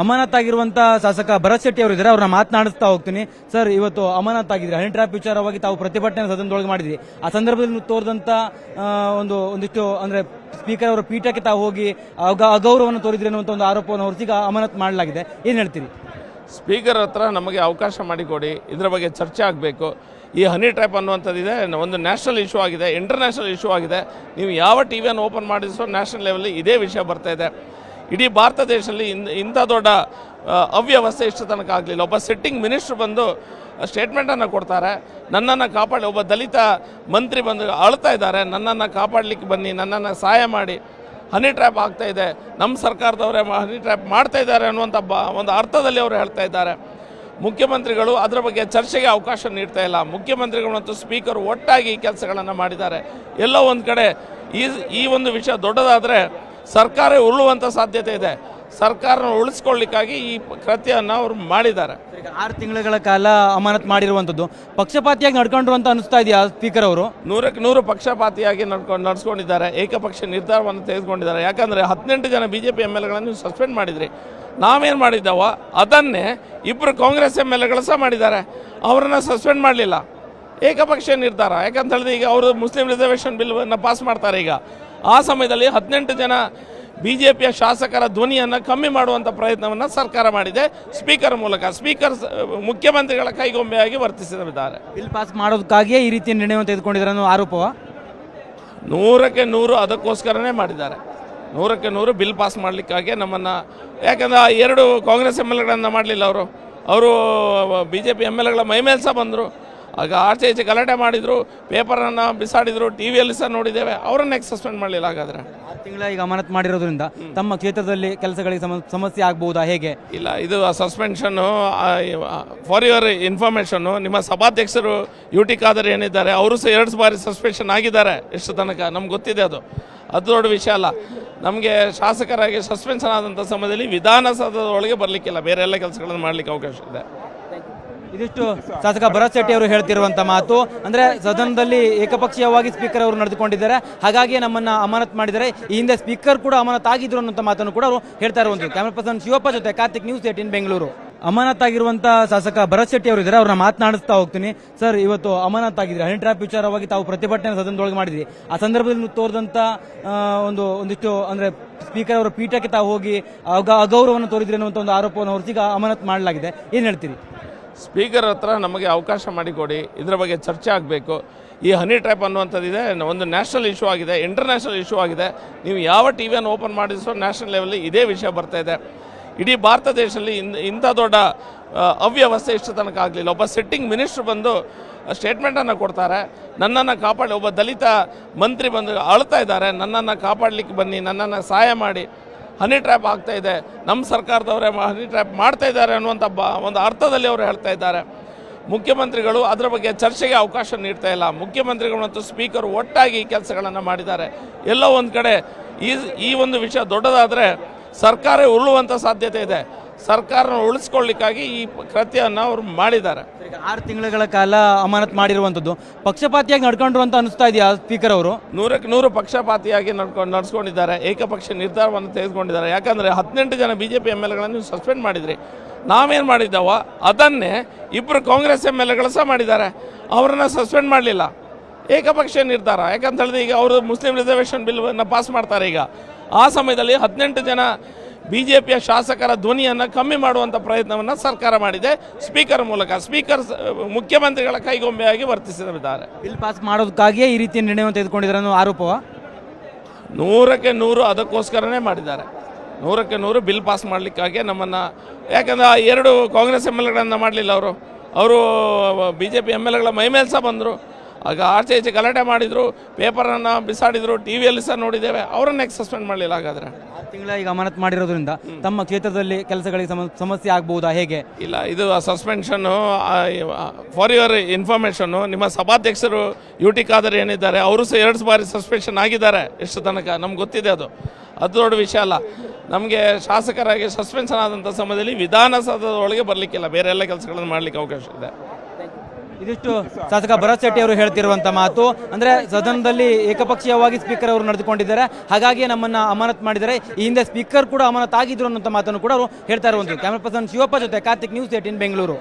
ಅಮಾನತಾಗಿರುವಂತ ಶಾಸಕ ಭರತ್ ಶೆಟ್ಟಿ ಅವರು ಇದ್ದಾರೆ, ಅವ್ರನ್ನ ಮಾತನಾಡಿಸ್ತಾ ಹೋಗ್ತೀನಿ. ಸರ್, ಇವತ್ತು ಅಮಾನತಾಗಿದ್ರೆ ಹನಿ ಟ್ರ್ಯಾಪ್ ವಿಚಾರವಾಗಿ ತಾವು ಪ್ರತಿಭಟನೆ ಸದನದೊಳಗೆ ಮಾಡಿದ್ರಿ. ಆ ಸಂದರ್ಭದಲ್ಲಿ ತೋರಿದಂತ ಒಂದಿಷ್ಟು ಅಂದ್ರೆ ಸ್ಪೀಕರ್ ಅವರ ಪೀಠಕ್ಕೆ ತಾವು ಹೋಗಿ ಅಗೌರವವನ್ನು ತೋರಿದ್ರಿ ಅನ್ನುವಂತ ಒಂದು ಆರೋಪವನ್ನು ಹೊರತೀಗ ಅಮಾನತ್ ಮಾಡಲಾಗಿದೆ. ಏನ್ ಹೇಳ್ತೀರಿ? ಸ್ಪೀಕರ್ ಹತ್ರ ನಮಗೆ ಅವಕಾಶ ಮಾಡಿಕೊಡಿ, ಇದರ ಬಗ್ಗೆ ಚರ್ಚೆ ಆಗಬೇಕು. ಈ ಹನಿ ಟ್ರ್ಯಾಪ್ ಅನ್ನುವಂಥದ್ದಿದೆ, ಒಂದು ನ್ಯಾಷನಲ್ ಇಶ್ಯೂ ಆಗಿದೆ, ಇಂಟರ್ನ್ಯಾಷನಲ್ ಇಶ್ಯೂ ಆಗಿದೆ. ನೀವು ಯಾವ ಟಿವಿಯನ್ನು ಓಪನ್ ಮಾಡಿಸೋ ನ್ಯಾಷನಲ್ ಲೆವೆಲ್ಲಿ ಇದೇ ವಿಷಯ ಬರ್ತಾ ಇದೆ. ಇಡೀ ಭಾರತ ದೇಶದಲ್ಲಿ ಇಂಥ ದೊಡ್ಡ ಅವ್ಯವಸ್ಥೆ ಇಷ್ಟು ತನಕ ಆಗಲಿಲ್ಲ. ಒಬ್ಬ ಸಿಟ್ಟಿಂಗ್ ಮಿನಿಸ್ಟ್ರು ಬಂದು ಸ್ಟೇಟ್ಮೆಂಟನ್ನು ಕೊಡ್ತಾರೆ, ನನ್ನನ್ನು ಕಾಪಾಡಿ. ಒಬ್ಬ ದಲಿತ ಮಂತ್ರಿ ಬಂದು ಅಳ್ತಾ ಇದ್ದಾರೆ, ನನ್ನನ್ನು ಕಾಪಾಡಲಿಕ್ಕೆ ಬನ್ನಿ, ನನ್ನನ್ನು ಸಹಾಯ ಮಾಡಿ. ಹನಿ ಟ್ರ್ಯಾಪ್ ಆಗ್ತಾ ಇದೆ, ನಮ್ಮ ಸರ್ಕಾರದವರೇ ಹನಿ ಟ್ರ್ಯಾಪ್ ಮಾಡ್ತಾ ಇದ್ದಾರೆ ಅನ್ನುವಂಥ ಒಂದು ಅರ್ಥದಲ್ಲಿ ಅವರು ಹೇಳ್ತಾ ಇದ್ದಾರೆ. ಮುಖ್ಯಮಂತ್ರಿಗಳು ಅದರ ಬಗ್ಗೆ ಚರ್ಚೆಗೆ ಅವಕಾಶ ನೀಡ್ತಾ ಇಲ್ಲ. ಮುಖ್ಯಮಂತ್ರಿಗಳು ಮತ್ತು ಸ್ಪೀಕರ್ ಒಟ್ಟಾಗಿ ಕೆಲಸಗಳನ್ನು ಮಾಡಿದ್ದಾರೆ. ಎಲ್ಲೋ ಒಂದು ಕಡೆ ಈ ಒಂದು ವಿಷಯ ದೊಡ್ಡದಾದರೆ ಸರ್ಕಾರ ಉರುಳುವಂಥ ಸಾಧ್ಯತೆ ಇದೆ. ಸರ್ಕಾರನ ಉಳಿಸ್ಕೊಳ್ಳಿಕ್ಕಾಗಿ ಈ ಕೃತ್ಯವನ್ನು ಅವರು ಮಾಡಿದ್ದಾರೆ. 6 ತಿಂಗಳ ಕಾಲ ಅಮಾನತ್ ಮಾಡಿರುವಂಥದ್ದು ಪಕ್ಷಪಾತಿಯಾಗಿ ನಡ್ಕೊಂಡಿರುವಂತ ಅನಿಸ್ತಾ ಇದೆಯಾ ಸ್ಪೀಕರ್ ಅವರು? 100% ಪಕ್ಷಪಾತಿಯಾಗಿ ನಡೆಸ್ಕೊಂಡಿದ್ದಾರೆ. ಏಕಪಕ್ಷ ನಿರ್ಧಾರವನ್ನು ತೆಗೆದುಕೊಂಡಿದ್ದಾರೆ. ಯಾಕಂದರೆ 18 ಜನ BJP MLAಗಳನ್ನು ಸಸ್ಪೆಂಡ್ ಮಾಡಿದ್ರಿ. ನಾವೇನು ಮಾಡಿದ್ದಾವೋ ಅದನ್ನೇ 2 ಕಾಂಗ್ರೆಸ್ MLAಗಳು ಸಹ ಮಾಡಿದ್ದಾರೆ. ಅವರನ್ನು ಸಸ್ಪೆಂಡ್ ಮಾಡಲಿಲ್ಲ. ಏಕಪಕ್ಷ ನಿರ್ಧಾರ. ಯಾಕಂತ ಹೇಳಿದ್ರೆ ಈಗ ಅವರು ಮುಸ್ಲಿಂ ರಿಸರ್ವೇಷನ್ ಬಿಲ್ವನ್ನು ಪಾಸ್ ಮಾಡ್ತಾರೆ. ಈಗ ಆ ಸಮಯದಲ್ಲಿ 18 ಜನ BJPಯ ಶಾಸಕರ ಧ್ವನಿಯನ್ನು ಕಮ್ಮಿ ಮಾಡುವಂಥ ಪ್ರಯತ್ನವನ್ನು ಸರ್ಕಾರ ಮಾಡಿದೆ ಸ್ಪೀಕರ್ ಮೂಲಕ. ಸ್ಪೀಕರ್ ಮುಖ್ಯಮಂತ್ರಿಗಳ ಕೈಗೊಂಬೆಯಾಗಿ ವರ್ತಿಸಿದ್ದಾರೆ. ಬಿಲ್ ಪಾಸ್ ಮಾಡೋದಕ್ಕಾಗಿಯೇ ಈ ರೀತಿಯ ನಿರ್ಣಯವನ್ನು ತೆಗೆದುಕೊಂಡಿದ್ದಾರೆ ಅನ್ನೋ ಆರೋಪವ? 100ಕ್ಕೆ 100 ಅದಕ್ಕೋಸ್ಕರನೇ ಮಾಡಿದ್ದಾರೆ. 100ಕ್ಕೆ 100 ಬಿಲ್ ಪಾಸ್ ಮಾಡಲಿಕ್ಕಾಗಿ ನಮ್ಮನ್ನು. ಯಾಕಂದರೆ 2 ಕಾಂಗ್ರೆಸ್ MLAಗಳನ್ನು ಮಾಡಲಿಲ್ಲ. ಅವರು BJP MLAಗಳ ಮೈಮೇಲೆ ಸಹ ಬಂದರು. ಆಗ ಆಚೆ ಈಚೆ ಗಲಾಟೆ ಮಾಡಿದರು, ಪೇಪರನ್ನು ಬಿಸಾಡಿದರು, ಟಿವಿಯಲ್ಲಿ ಸಹ ನೋಡಿದ್ದೇವೆ. ಅವರನ್ನೇ ಸಸ್ಪೆಂಡ್ ಮಾಡಲಿಲ್ಲ. ಹಾಗಾದರೆ 6 ತಿಂಗಳ ಈಗ ಅಮಾನತ್ ಮಾಡಿರೋದ್ರಿಂದ ತಮ್ಮ ಕ್ಷೇತ್ರದಲ್ಲಿ ಕೆಲಸಗಳಿಗೆ ಸಮಸ್ಯೆ ಆಗಬಹುದಾ, ಹೇಗೆ? ಇಲ್ಲ, ಇದು ಸಸ್ಪೆನ್ಷನ್ನು ಫಾರ್ ಯುವರ್ ಇನ್ಫಾರ್ಮೇಷನ್ನು. ನಿಮ್ಮ ಸಭಾಧ್ಯಕ್ಷರು UT ಖಾದರ್ ಏನಿದ್ದಾರೆ, ಅವರು ಸಹ 2 ಬಾರಿ ಸಸ್ಪೆನ್ಷನ್ ಆಗಿದ್ದಾರೆ ಎಷ್ಟು ತನಕ ನಮ್ಗೆ ಗೊತ್ತಿದೆ. ಅದು ದೊಡ್ಡ ವಿಷಯ ಅಲ್ಲ. ನಮಗೆ ಶಾಸಕರಾಗಿ ಸಸ್ಪೆನ್ಷನ್ ಆದಂಥ ಸಮಯದಲ್ಲಿ ವಿಧಾನಸೌಧದ ಒಳಗೆ ಬರಲಿಕ್ಕಿಲ್ಲ, ಬೇರೆ ಎಲ್ಲ ಕೆಲಸಗಳನ್ನು ಮಾಡಲಿಕ್ಕೆ ಅವಕಾಶ ಇದೆ. ಇದಿಷ್ಟು ಶಾಸಕ ಭರತ್ ಶೆಟ್ಟಿ ಅವರು ಹೇಳ್ತಿರುವಂತ ಮಾತು. ಅಂದ್ರೆ ಸದನದಲ್ಲಿ ಏಕಪಕ್ಷೀಯವಾಗಿ ಸ್ಪೀಕರ್ ಅವರು ನಡೆದುಕೊಂಡಿದ್ದಾರೆ, ಹಾಗಾಗಿ ನಮ್ಮನ್ನ ಅಮಾನತ್ ಮಾಡಿದ್ದಾರೆ. ಈ ಹಿಂದೆ ಸ್ಪೀಕರ್ ಕೂಡ ಅಮಾನತ್ ಆಗಿದ್ರು ಅನ್ನೋ ಮಾತನ್ನು ಕೂಡ ಅವರು ಹೇಳ್ತಾ ಇರುವಂಥದ್ದು. ಕ್ಯಾಮರಾ ಪರ್ಸನ್ ಶಿವಪ್ಪ ಜೊತೆ ಕಾರ್ತಿಕ್, ನ್ಯೂಸ್ 18 ಬೆಂಗಳೂರು. ಅಮಾನತಾಗಿರುವಂತ ಶಾಸಕ ಭರತ್ ಶೆಟ್ಟಿ ಅವರು ಇದ್ದಾರೆ, ಅವ್ರನ್ನ ಮಾತನಾಡಿಸ್ತಾ ಹೋಗ್ತೀನಿ. ಸರ್, ಇವತ್ತು ಅಮಾನತಾಗಿದ್ರೆ ಹನಿ ಟ್ರ್ಯಾಪ್ ವಿಚಾರವಾಗಿ ತಾವು ಪ್ರತಿಭಟನೆ ಸದನದೊಳಗೆ ಮಾಡಿದ್ರಿ. ಆ ಸಂದರ್ಭದಲ್ಲಿ ತೋರಿದಂತ ಒಂದಿಷ್ಟು ಅಂದ್ರೆ ಸ್ಪೀಕರ್ ಅವರ ಪೀಠಕ್ಕೆ ತಾವು ಹೋಗಿ ಅಗೌರವವನ್ನು ತೋರಿದ್ರಿ ಅನ್ನುವಂತ ಒಂದು ಆರೋಪವನ್ನು ಹೊರತೀಗ ಅಮಾನತ್ ಮಾಡಲಾಗಿದೆ. ಏನ್ ಹೇಳ್ತೀರಿ? ಸ್ಪೀಕರ್ ಹತ್ರ ನಮಗೆ ಅವಕಾಶ ಮಾಡಿಕೊಡಿ, ಇದರ ಬಗ್ಗೆ ಚರ್ಚೆ ಆಗಬೇಕು. ಈ ಹನಿ ಟ್ರ್ಯಾಪ್ ಅನ್ನುವಂಥದ್ದಿದೆ, ಒಂದು ನ್ಯಾಷನಲ್ ಇಶ್ಯೂ ಆಗಿದೆ, ಇಂಟರ್ನ್ಯಾಷನಲ್ ಇಶ್ಯೂ ಆಗಿದೆ. ನೀವು ಯಾವ ಟಿವಿಯನ್ನು ಓಪನ್ ಮಾಡಿಸೋ ನ್ಯಾಷನಲ್ ಲೆವೆಲ್ಲಿ ಇದೇ ವಿಷಯ ಬರ್ತಾ ಇದೆ. ಇಡೀ ಭಾರತ ದೇಶದಲ್ಲಿ ಇಂಥ ದೊಡ್ಡ ಅವ್ಯವಸ್ಥೆ ಇಷ್ಟು ತನಕ ಆಗಲಿಲ್ಲ. ಒಬ್ಬ ಸಿಟ್ಟಿಂಗ್ ಮಿನಿಸ್ಟ್ರು ಬಂದು ಸ್ಟೇಟ್ಮೆಂಟನ್ನು ಕೊಡ್ತಾರೆ, ನನ್ನನ್ನು ಕಾಪಾಡಿ. ಒಬ್ಬ ದಲಿತ ಮಂತ್ರಿ ಬಂದು ಅಳ್ತಾ ಇದ್ದಾರೆ, ನನ್ನನ್ನು ಕಾಪಾಡಲಿಕ್ಕೆ ಬನ್ನಿ, ನನ್ನನ್ನು ಸಹಾಯ ಮಾಡಿ. ಹನಿ ಟ್ರ್ಯಾಪ್ ಆಗ್ತಾ ಇದೆ, ನಮ್ಮ ಸರ್ಕಾರದವರೇ ಹನಿ ಟ್ರ್ಯಾಪ್ ಮಾಡ್ತಾ ಇದ್ದಾರೆ ಅನ್ನುವಂಥ ಒಂದು ಅರ್ಥದಲ್ಲಿ ಅವರು ಹೇಳ್ತಾ ಇದ್ದಾರೆ. ಮುಖ್ಯಮಂತ್ರಿಗಳು ಅದರ ಬಗ್ಗೆ ಚರ್ಚೆಗೆ ಅವಕಾಶ ನೀಡ್ತಾ ಇಲ್ಲ. ಮುಖ್ಯಮಂತ್ರಿಗಳು ಮತ್ತು ಸ್ಪೀಕರ್ ಒಟ್ಟಾಗಿ ಕೆಲಸಗಳನ್ನು ಮಾಡಿದ್ದಾರೆ. ಎಲ್ಲೋ ಒಂದು ಕಡೆ ಈ ಒಂದು ವಿಷಯ ದೊಡ್ಡದಾದರೆ ಸರ್ಕಾರ ಉರುಳುವಂಥ ಸಾಧ್ಯತೆ ಇದೆ. ಸರ್ಕಾರನ ಉಳಿಸ್ಕೊಳ್ಳಿಕ್ಕಾಗಿ ಈ ಕೃತ್ಯವನ್ನು ಅವರು ಮಾಡಿದ್ದಾರೆ. 6 ತಿಂಗಳ ಕಾಲ ಅಮಾನತ್ ಮಾಡಿರುವಂಥದ್ದು ಪಕ್ಷಪಾತಿಯಾಗಿ ನಡ್ಕೊಂಡಿರುವಂತ ಅನಿಸ್ತಾ ಇದೆಯಾ ಸ್ಪೀಕರ್ ಅವರು? 100ಕ್ಕೆ 100 ಪಕ್ಷಪಾತಿಯಾಗಿ ನಡೆಸ್ಕೊಂಡಿದ್ದಾರೆ. ಏಕಪಕ್ಷ ನಿರ್ಧಾರವನ್ನು ತೆಗೆದುಕೊಂಡಿದ್ದಾರೆ. ಯಾಕಂದರೆ 18 ಜನ BJP MLAಗಳನ್ನು ಸಸ್ಪೆಂಡ್ ಮಾಡಿದ್ರಿ. ನಾವೇನು ಮಾಡಿದ್ದಾವೋ ಅದನ್ನೇ 2 ಕಾಂಗ್ರೆಸ್ MLAಗಳು ಸಹ ಮಾಡಿದ್ದಾರೆ. ಅವರನ್ನು ಸಸ್ಪೆಂಡ್ ಮಾಡಲಿಲ್ಲ. ಏಕಪಕ್ಷ ನಿರ್ಧಾರ. ಯಾಕಂತ ಹೇಳಿದ್ರೆ ಈಗ ಅವರು ಮುಸ್ಲಿಂ ರಿಸರ್ವೇಷನ್ ಬಿಲ್ವನ್ನು ಪಾಸ್ ಮಾಡ್ತಾರೆ. ಈಗ ಆ ಸಮಯದಲ್ಲಿ 18 ಜನ BJPಯ ಶಾಸಕರ ಧ್ವನಿಯನ್ನು ಕಮ್ಮಿ ಮಾಡುವಂಥ ಪ್ರಯತ್ನವನ್ನು ಸರ್ಕಾರ ಮಾಡಿದೆ ಸ್ಪೀಕರ್ ಮೂಲಕ. ಸ್ಪೀಕರ್ ಮುಖ್ಯಮಂತ್ರಿಗಳ ಕೈಗೊಂಬೆಯಾಗಿ ವರ್ತಿಸಿದ್ದಾರೆ. ಬಿಲ್ ಪಾಸ್ ಮಾಡೋದಕ್ಕಾಗಿಯೇ ಈ ರೀತಿಯ ನಿರ್ಣಯವನ್ನು ತೆಗೆದುಕೊಂಡಿದ್ದಾರೆ ಅನ್ನೋ ಆರೋಪವ? 100ಕ್ಕೆ 100 ಅದಕ್ಕೋಸ್ಕರನೇ ಮಾಡಿದ್ದಾರೆ. 100ಕ್ಕೆ 100 ಬಿಲ್ ಪಾಸ್ ಮಾಡಲಿಕ್ಕಾಗಿ ನಮ್ಮನ್ನು. ಯಾಕಂದರೆ 2 ಕಾಂಗ್ರೆಸ್ MLAಗಳನ್ನು ಮಾಡಲಿಲ್ಲ. ಅವರು BJP MLAಗಳ ಮೈಮೇಲೆ ಸಹ ಬಂದರು. ಆಗ ಆಚೆ ಈಚೆ ಗಲಾಟೆ ಮಾಡಿದರು, ಪೇಪರನ್ನು ಬಿಸಾಡಿದರು, ಟಿವಿಯಲ್ಲಿ ಸಹ ನೋಡಿದ್ದೇವೆ. ಅವರನ್ನೇ ಸಸ್ಪೆಂಡ್ ಮಾಡಲಿಲ್ಲ. ಹಾಗಾದರೆ 6 ತಿಂಗಳ ಈಗ ಅಮಾನತ್ ಮಾಡಿರೋದ್ರಿಂದ ತಮ್ಮ ಕ್ಷೇತ್ರದಲ್ಲಿ ಕೆಲಸಗಳಿಗೆ ಸಮಸ್ಯೆ ಆಗಬಹುದಾ, ಹೇಗೆ? ಇಲ್ಲ, ಇದು ಸಸ್ಪೆನ್ಷನ್ನು ಫಾರ್ ಯುವರ್ ಇನ್ಫಾರ್ಮೇಷನ್ನು. ನಿಮ್ಮ ಸಭಾಧ್ಯಕ್ಷರು UT ಖಾದರ್ ಏನಿದ್ದಾರೆ, ಅವರು ಸಹ 2 ಬಾರಿ ಸಸ್ಪೆನ್ಷನ್ ಆಗಿದ್ದಾರೆ ಎಷ್ಟು ತನಕ ನಮ್ಗೆ ಗೊತ್ತಿದೆ. ಅದು ದೊಡ್ಡ ವಿಷಯ ಅಲ್ಲ. ನಮಗೆ ಶಾಸಕರಾಗಿ ಸಸ್ಪೆನ್ಷನ್ ಆದಂಥ ಸಮಯದಲ್ಲಿ ವಿಧಾನಸೌಧದ ಒಳಗೆ ಬರಲಿಕ್ಕಿಲ್ಲ, ಬೇರೆ ಎಲ್ಲ ಕೆಲಸಗಳನ್ನು ಮಾಡಲಿಕ್ಕೆ ಅವಕಾಶ ಇದೆ. ಇದಿಷ್ಟು ಶಾಸಕ ಭರತ್ ಶೆಟ್ಟಿ ಅವರು ಹೇಳ್ತಿರುವಂತ ಮಾತು. ಅಂದ್ರೆ ಸದನದಲ್ಲಿ ಏಕಪಕ್ಷೀಯವಾಗಿ ಸ್ಪೀಕರ್ ಅವರು ನಡೆದುಕೊಂಡಿದ್ದಾರೆ, ಹಾಗಾಗಿ ನಮ್ಮನ್ನ ಅಮಾನತ್ ಮಾಡಿದ್ದಾರೆ. ಈ ಹಿಂದೆ ಸ್ಪೀಕರ್ ಕೂಡ ಅಮಾನತ್ ಆಗಿದ್ರು ಅನ್ನೋ ಮಾತನ್ನು ಕೂಡ ಅವರು ಹೇಳ್ತಾ ಇರುವಂತದ್ದು. ಕ್ಯಾಮರಾ ಪರ್ಸನ್ ಶಿವಪ್ಪ ಜೊತೆ ಕಾರ್ತಿಕ್, ನ್ಯೂಸ್ 18 ಬೆಂಗಳೂರು.